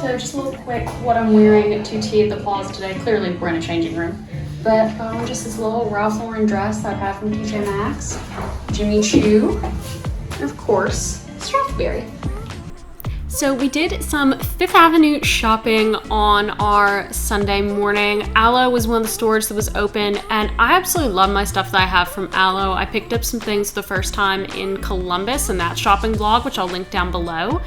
So just a little quick, what I'm wearing to tea at the Plaza today. Clearly we're in a changing room. But just this little Ralph Lauren dress that I have from TJ Maxx, Jimmy Choo, and of course, Strathberry. So we did some Fifth Avenue shopping on our Sunday morning. Aloe was one of the stores that was open, and I absolutely love my stuff that I have from Aloe. I picked up some things for the first time in Columbus in that shopping vlog, which I'll link down below.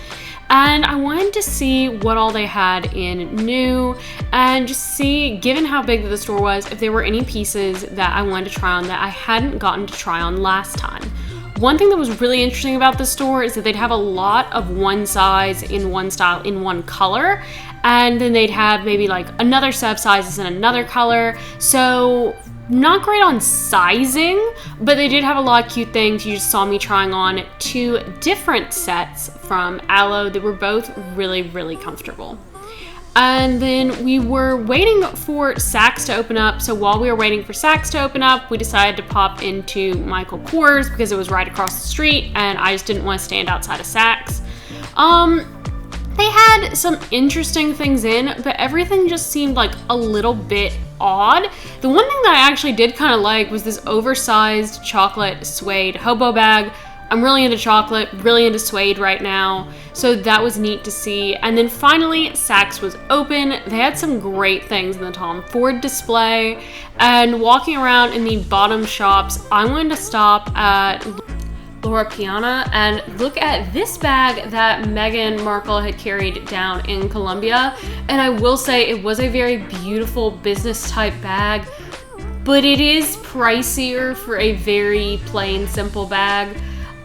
And I wanted to see what all they had in new and just see, given how big the store was, if there were any pieces that I wanted to try on that I hadn't gotten to try on last time. One thing that was really interesting about this store is that they'd have a lot of one size in one style in one color, and then they'd have maybe like another set of sizes in another color. So not great on sizing, but they did have a lot of cute things. You just saw me trying on 2 different sets from Aloe that were both really, really comfortable. And then we were waiting for Saks to open up. So while we were waiting for Saks to open up, we decided to pop into Michael Kors because it was right across the street and I just didn't want to stand outside of Saks. They had some interesting things in, but everything just seemed like a little bit odd. The one thing that I actually did kind of like was this oversized chocolate suede hobo bag. I'm really into chocolate, really into suede right now, so that was neat to see. And then finally, Saks was open. They had some great things in the Tom Ford display, and walking around in the bottom shops, I wanted to stop at Loro Piana and look at this bag that Meghan Markle had carried down in Colombia. And I will say it was a very beautiful business type bag, but it is pricier for a very plain, simple bag.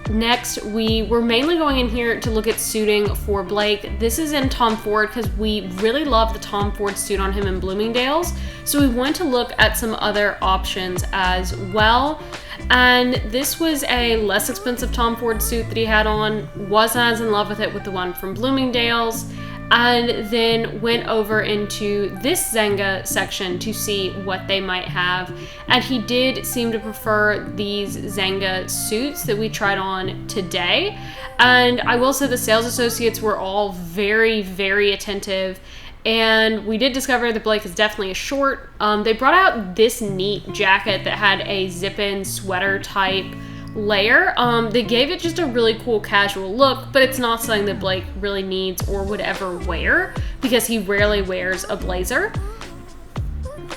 Next, we were mainly going in here to look at suiting for Blake. This is in Tom Ford because we really love the Tom Ford suit on him in Bloomingdale's. So we went to look at some other options as well. And this was a less expensive Tom Ford suit that he had on. Wasn't as in love with it with the one from Bloomingdale's. And then went over into this Zenga section to see what they might have. And he did seem to prefer these Zenga suits that we tried on today. And I will say the sales associates were all very, very attentive. And we did discover that Blake is definitely a short. They brought out this neat jacket that had a zip-in sweater type layer. They gave it just a really cool casual look, but it's not something that Blake really needs or would ever wear because he rarely wears a blazer.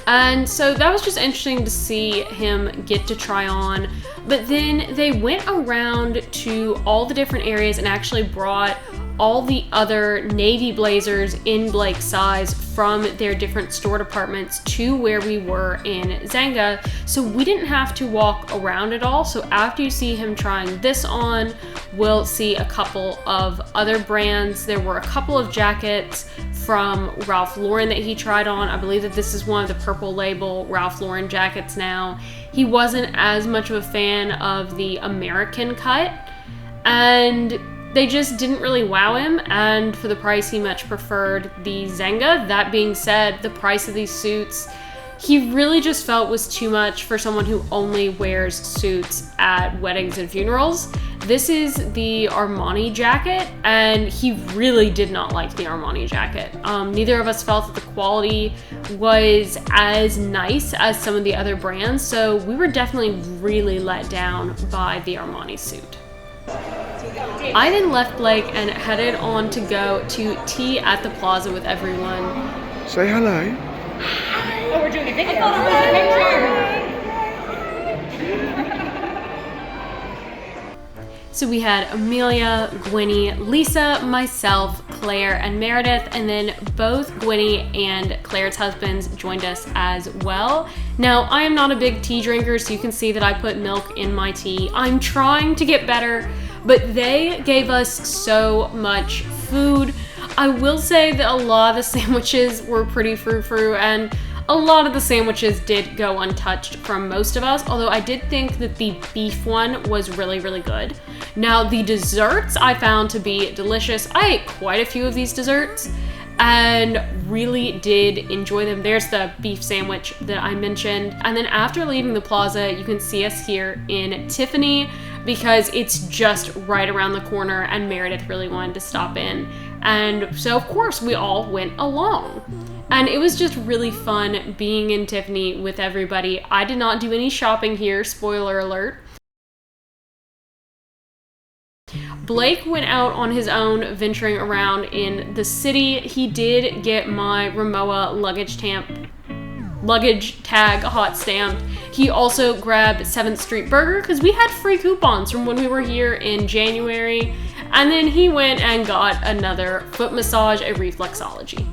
And so that was just interesting to see him get to try on. But then they went around to all the different areas and actually brought all the other navy blazers in Blake's size from their different store departments to where we were in Zenga. So we didn't have to walk around at all. So after you see him trying this on, we'll see a couple of other brands. There were a couple of jackets from Ralph Lauren that he tried on. I believe that this is one of the purple label Ralph Lauren jackets now. He wasn't as much of a fan of the American cut, and they just didn't really wow him, and for the price he much preferred the Zenga. That being said, the price of these suits he really just felt was too much for someone who only wears suits at weddings and funerals. This is the Armani jacket, and he really did not like the Armani jacket. Neither of us felt that the quality was as nice as some of the other brands, so we were definitely really let down by the Armani suit. I then left Blake and headed on to go to tea at the Plaza with everyone. Say hello. Oh, we're doing a video. I So we had Amelia, Gwynnie, Lisa, myself, Claire, and Meredith, and then both Gwynnie and Claire's husbands joined us as well. Now, I am not a big tea drinker, so you can see that I put milk in my tea. I'm trying to get better, but they gave us so much food. I will say that a lot of the sandwiches were pretty frou-frou, and a lot of the sandwiches did go untouched from most of us, although I did think that the beef one was really, really good. Now, the desserts I found to be delicious. I ate quite a few of these desserts and really did enjoy them. There's the beef sandwich that I mentioned. And then after leaving the Plaza, you can see us here in Tiffany because it's just right around the corner and Meredith really wanted to stop in And so of course we all went along. And it was just really fun being in Tiffany with everybody. I did not do any shopping here, spoiler alert. Blake went out on his own, venturing around in the city. He did get my Rimowa luggage tag hot stamped. He also grabbed 7th Street Burger because we had free coupons from when we were here in January. And then he went and got another foot massage, a reflexology.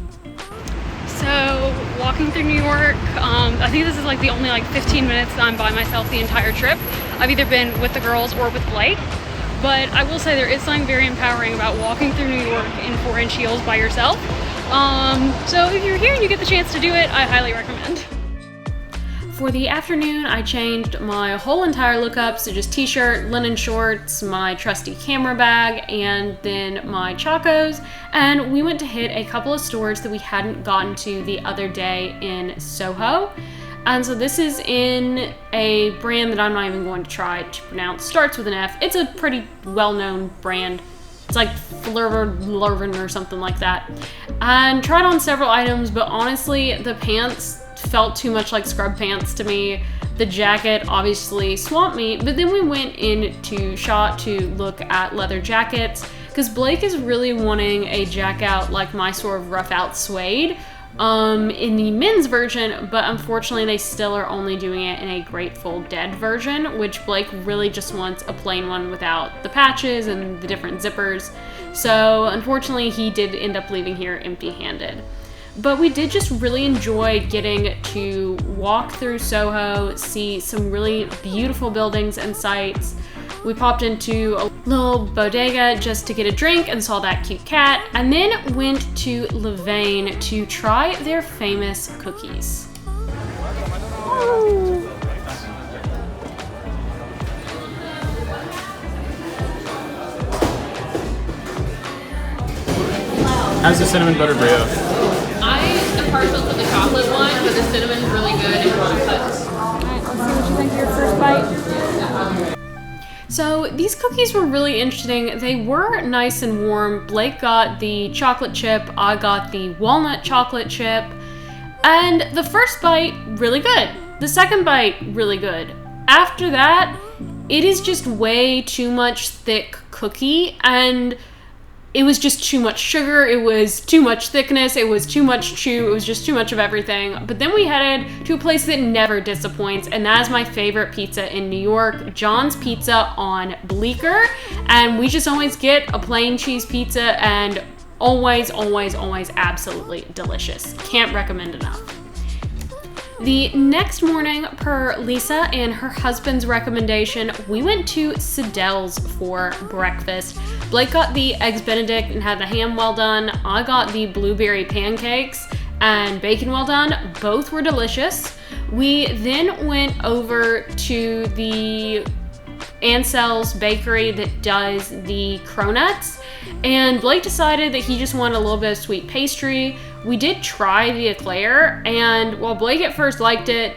So walking through New York, I think this is like the only 15 minutes that I'm by myself the entire trip. I've either been with the girls or with Blake. But I will say there is something very empowering about walking through New York in 4-inch heels by yourself. So if you're here and you get the chance to do it, I highly recommend. For the afternoon, I changed my whole entire look up, so just t-shirt, linen shorts, my trusty camera bag, and then my chacos. And we went to hit a couple of stores that we hadn't gotten to the other day in Soho. And so this is in a brand that I'm not even going to try to pronounce. Starts with an F. It's a pretty well-known brand. It's like Flurvin or something like that. And tried on several items, but honestly, the pants felt too much like scrub pants to me. The jacket obviously swamped me, but then we went into Shot to look at leather jackets because Blake is really wanting a jacket like my sort of rough out suede. In the men's version, but unfortunately they still are only doing it in a Grateful Dead version, which Blake really just wants a plain one without the patches and the different zippers. So unfortunately he did end up leaving here empty-handed. But we did just really enjoy getting to walk through Soho, see some really beautiful buildings and sights. We popped into a little bodega just to get a drink and saw that cute cat, and then went to Levain to try their famous cookies. How's the cinnamon butter brioche? I am partial to the chocolate one, but the cinnamon's really good and well-cooked. Alright, let's see what you think of your first bite. So these cookies were really interesting. They were nice and warm. Blake got the chocolate chip, I got the walnut chocolate chip. And the first bite, really good. The second bite, really good. After that, it is just way too much thick cookie, and it was just too much sugar, it was too much thickness, it was too much chew, it was just too much of everything. But then we headed to a place that never disappoints, and that is my favorite pizza in New York, John's Pizza on Bleecker. And we just always get a plain cheese pizza, and always, always, always absolutely delicious. Can't recommend enough. The next morning, per Lisa and her husband's recommendation, we went to Siddell's for breakfast. Blake got the eggs Benedict and had the ham well done. I got the blueberry pancakes and bacon well done. Both were delicious. We then went over to the Ansell's bakery that does the cronuts, and Blake decided that he just wanted a little bit of sweet pastry. We did try the eclair, and while Blake at first liked it,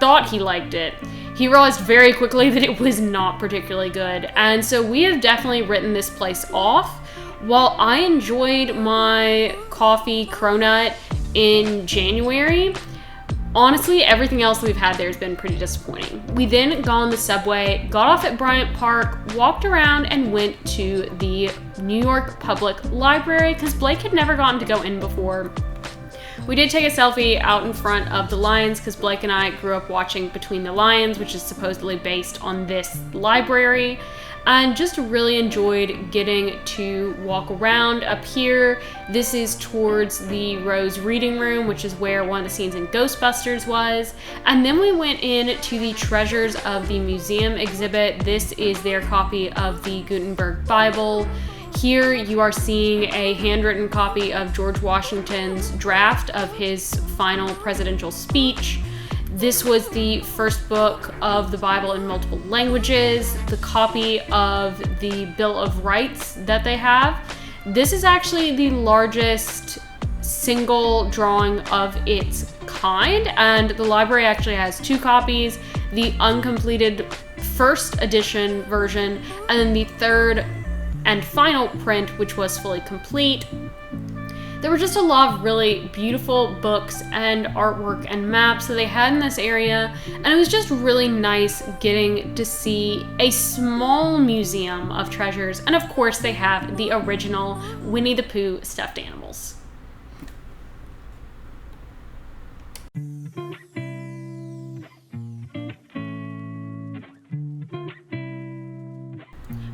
thought he liked it, he realized very quickly that it was not particularly good. And so we have definitely written this place off. While I enjoyed my coffee cronut in January, honestly, everything else that we've had there has been pretty disappointing. We then got on the subway, got off at Bryant Park, walked around, and went to the New York Public Library because Blake had never gotten to go in before. We did take a selfie out in front of the Lions because Blake and I grew up watching Between the Lions, which is supposedly based on this library, and just really enjoyed getting to walk around up here. This is towards the Rose Reading Room, which is where one of the scenes in Ghostbusters was. And then we went in to the Treasures of the Museum exhibit. This is their copy of the Gutenberg Bible. Here you are seeing a handwritten copy of George Washington's draft of his final presidential speech. This was the first book of the Bible in multiple languages, the copy of the Bill of Rights that they have. This is actually the largest single drawing of its kind, and the library actually has two copies, the uncompleted first edition version, and then the third and final print, which was fully complete. There were just a lot of really beautiful books and artwork and maps that they had in this area, and it was just really nice getting to see a small museum of treasures. And of course, they have the original Winnie the Pooh stuffed animals.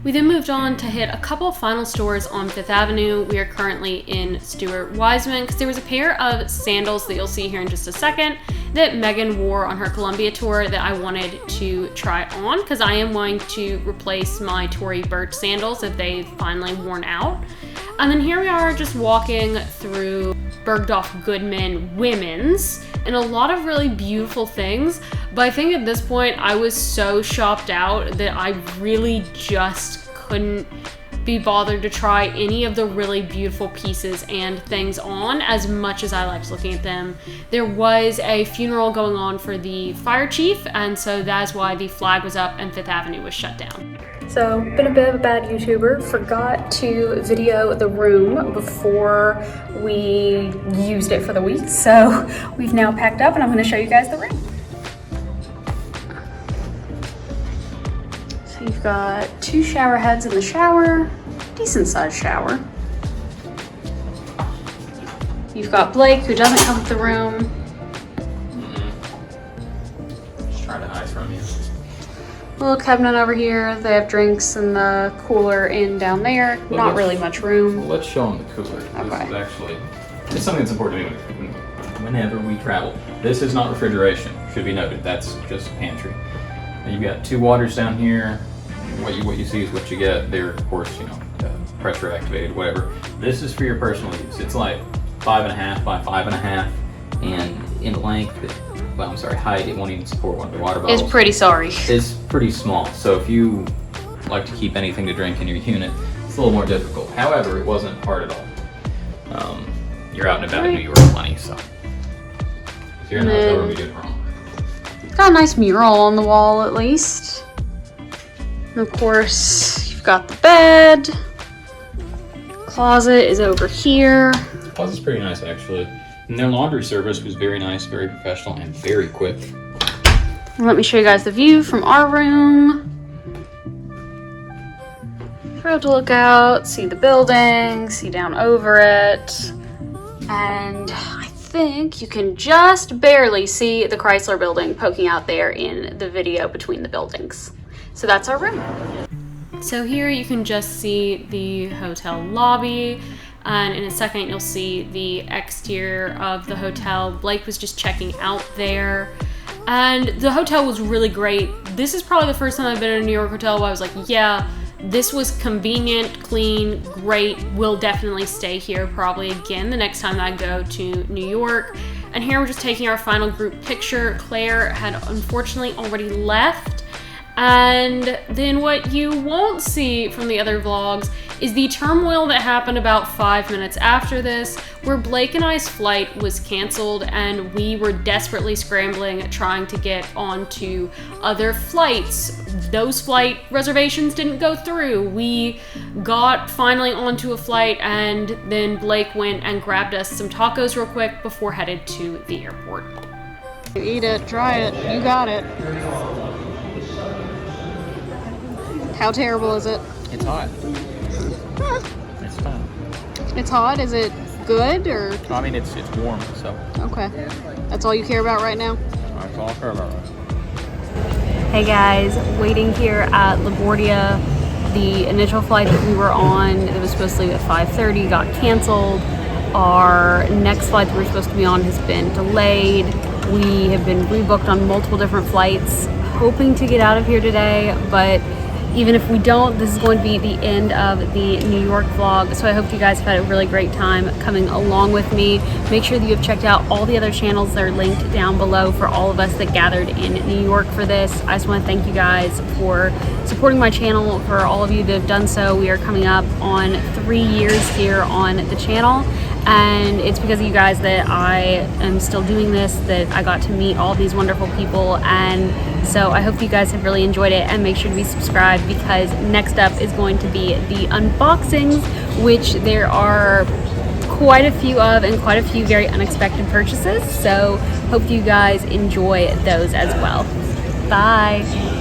We then moved on to hit a couple final stores on Fifth Avenue. We are currently in Stuart Weitzman because there was a pair of sandals that you'll see here in just a second that Megan wore on her Columbia tour that I wanted to try on because I am going to replace my Tory Burch sandals if they've finally worn out. And then here we are just walking through Bergdorf Goodman Women's and a lot of really beautiful things. But I think at this point I was so shopped out that I really just couldn't be bothered to try any of the really beautiful pieces and things on as much as I liked looking at them. There was a funeral going on for the fire chief, and so that's why the flag was up and Fifth Avenue was shut down. So, been a bit of a bad YouTuber. Forgot to video the room before we used it for the week. So, we've now packed up and I'm gonna show you guys the room. So you've got 2 shower heads in the shower, decent sized shower. You've got Blake, who doesn't come with the room. Just trying to hide from you. Little cabinet over here. They have drinks in the cooler and down there. Not really much room. Let's show them the cooler. This is actually, it's something that's important to me whenever we travel. This is not refrigeration, should be noted. That's just pantry. And you've got 2 waters down here. What you see is what you get. They're, of course, pressure activated, whatever. This is for your personal use. It's like 5.5 by 5.5, and in length, height, it won't even support one of the water bottles. It's pretty sorry. It's pretty small, so if you like to keep anything to drink in your unit, it's a little more difficult. However, it wasn't hard at all. You're out and about in New York plenty, so if you're in a hotel room, you did it wrong. Got a nice mural on the wall at least. And of course, you've got the bed. Closet is over here. The closet's pretty nice, actually. And their laundry service was very nice, very professional, and very quick. Let me show you guys the view from our room. We're able to look out, see the building, see down over it. And I think you can just barely see the Chrysler building poking out there in the video between the buildings. So that's our room. So here you can just see the hotel lobby. And in a second, you'll see the exterior of the hotel. Blake was just checking out there. And the hotel was really great. This is probably the first time I've been in a New York hotel where I was like, yeah, this was convenient, clean, great. We'll definitely stay here probably again the next time I go to New York. And here we're just taking our final group picture. Claire had unfortunately already left. And then what you won't see from the other vlogs is the turmoil that happened about 5 minutes after this, where Blake and I's flight was canceled and we were desperately scrambling, trying to get onto other flights. Those flight reservations didn't go through. We got finally onto a flight, and then Blake went and grabbed us some tacos real quick before headed to the airport. Eat it, try it, you got it. How terrible is it? It's hot. It's fine. It's hot? Is it good or? I mean, it's warm, so. Okay. That's all you care about right now? That's all I care about. Hey guys, waiting here at LaGuardia. The initial flight that we were on, it was supposed to leave at 5:30, got canceled. Our next flight that we're supposed to be on has been delayed. We have been rebooked on multiple different flights, hoping to get out of here today, but even if we don't, this is going to be the end of the New York vlog. So I hope you guys have had a really great time coming along with me. Make sure that you have checked out all the other channels that are linked down below for all of us that gathered in New York for this. I just want to thank you guys for supporting my channel. For all of you that have done so, we are coming up on 3 years here on the channel. and it's because of you guys that I am still doing this, that I got to meet all these wonderful people. And so I hope you guys have really enjoyed it, and make sure to be subscribed, because next up is going to be the unboxings, which there are quite a few of, and quite a few very unexpected purchases. So hope you guys enjoy those as well. Bye.